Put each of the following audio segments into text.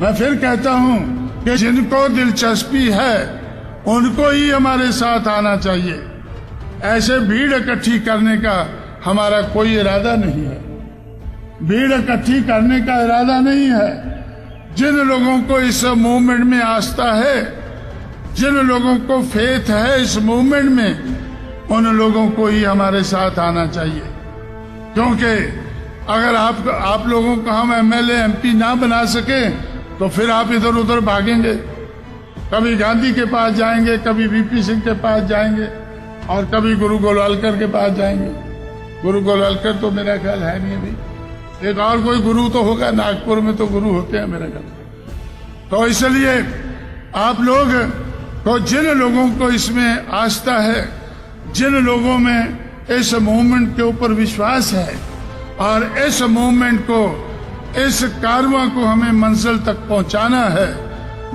मैं फिर कहता हूं कि जिनको दिलचस्पी है उनको ही हमारे साथ आना चाहिए। ऐसे भीड़ इकट्ठी करने का हमारा कोई इरादा नहीं है। भीड़ इकट्ठी करने का इरादा नहीं है। जिन लोगों को इस मूवमेंट में आस्था है, जिन लोगों को फेथ है इस मूवमेंट में, उन लोगों को ही हमारे साथ आना चाहिए। क्योंकि अगर आप लोगों को हम एमएलए एमपी ना बना सके तो फिर आप इधर उधर भागेंगे। कभी गांधी के पास जाएंगे, कभी वीपी सिंह के पास जाएंगे और कभी गुरु गोलवालकर के पास जाएंगे। गुरु गोलवालकर तो मेरा ख्याल है नहीं अभी, एक और कोई गुरु तो होगा, नागपुर में तो गुरु होते हैं मेरा ख्याल। तो इसलिए आप लोग तो जिन लोगों को इसमें आस्था है, जिन लोगों में इस मूवमेंट के ऊपर विश्वास है और इस मूवमेंट को, इस कारवां को हमें मंजिल तक पहुंचाना है,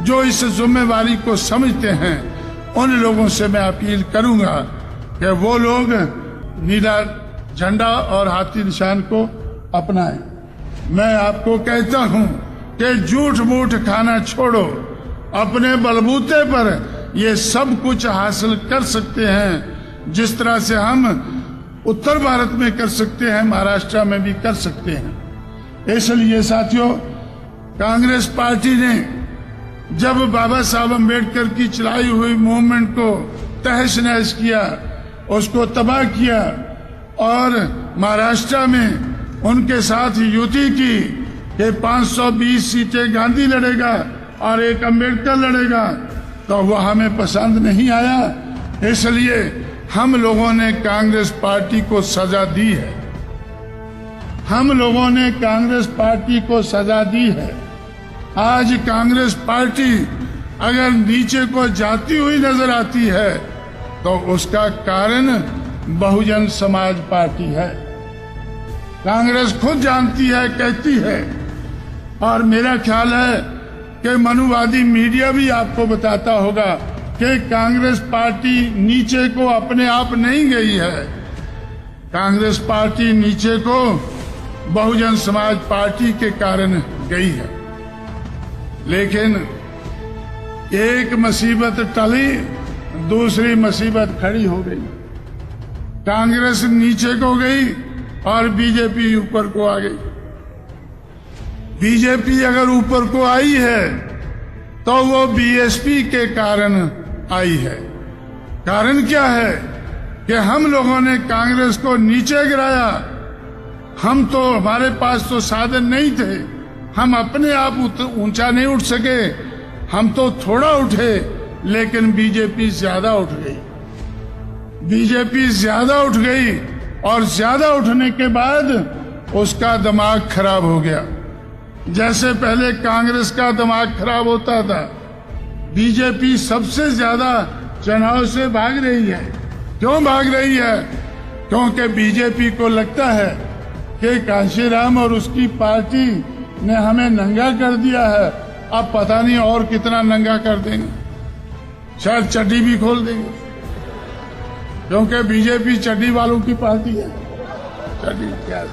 जो इस जिम्मेवारी को समझते हैं, उन लोगों से मैं अपील करूंगा कि वो लोग नीला झंडा और हाथी निशान को अपनाएं। मैं आपको कहता हूं कि झूठ मूठ खाना छोड़ो, अपने बलबूते पर ये सब कुछ हासिल कर सकते हैं। जिस तरह से हम उत्तर भारत में कर सकते हैं, महाराष्ट्र में भी कर सकते हैं। इसलिए साथियों, कांग्रेस पार्टी ने जब बाबा साहब अम्बेडकर की चलाई हुई मूवमेंट को तहस नहस किया, उसको तबाह किया और महाराष्ट्र में उनके साथ युति की कि 520 सीटें गांधी लड़ेगा और एक अम्बेडकर लड़ेगा, तो वह हमें पसंद नहीं आया। इसलिए हम लोगों ने कांग्रेस पार्टी को सजा दी है। हम लोगों ने कांग्रेस पार्टी को सजा दी है। आज कांग्रेस पार्टी अगर नीचे को जाती हुई नजर आती है तो उसका कारण बहुजन समाज पार्टी है। कांग्रेस खुद जानती है, कहती है, और मेरा ख्याल है कि मनुवादी मीडिया भी आपको बताता होगा कि कांग्रेस पार्टी नीचे को अपने आप नहीं गई है। कांग्रेस पार्टी नीचे को बहुजन समाज पार्टी के कारण गई है। लेकिन एक मुसीबत टली, दूसरी मुसीबत खड़ी हो गई। कांग्रेस नीचे को गई और बीजेपी ऊपर को आ गई। बीजेपी अगर ऊपर को आई है तो वो बीएसपी के कारण आई है। कारण क्या है कि हम लोगों ने कांग्रेस को नीचे गिराया। हम तो, हमारे पास तो साधन नहीं थे, हम अपने आप ऊंचा नहीं उठ सके, हम तो थोड़ा उठे, लेकिन बीजेपी ज्यादा उठ गई। बीजेपी ज्यादा उठ गई और ज्यादा उठने के बाद उसका दिमाग खराब हो गया। जैसे पहले कांग्रेस का दिमाग खराब होता था, बीजेपी सबसे ज्यादा चुनाव से भाग रही है। क्यों भाग रही है? क्योंकि बीजेपी को लगता है कि कांशीराम और उसकी पार्टी ने हमें नंगा कर दिया है, अब पता नहीं और कितना नंगा कर देंगे, शायद चड्डी भी खोल देंगे, क्योंकि बीजेपी चड्डी वालों की पार्टी है। चड्डी क्या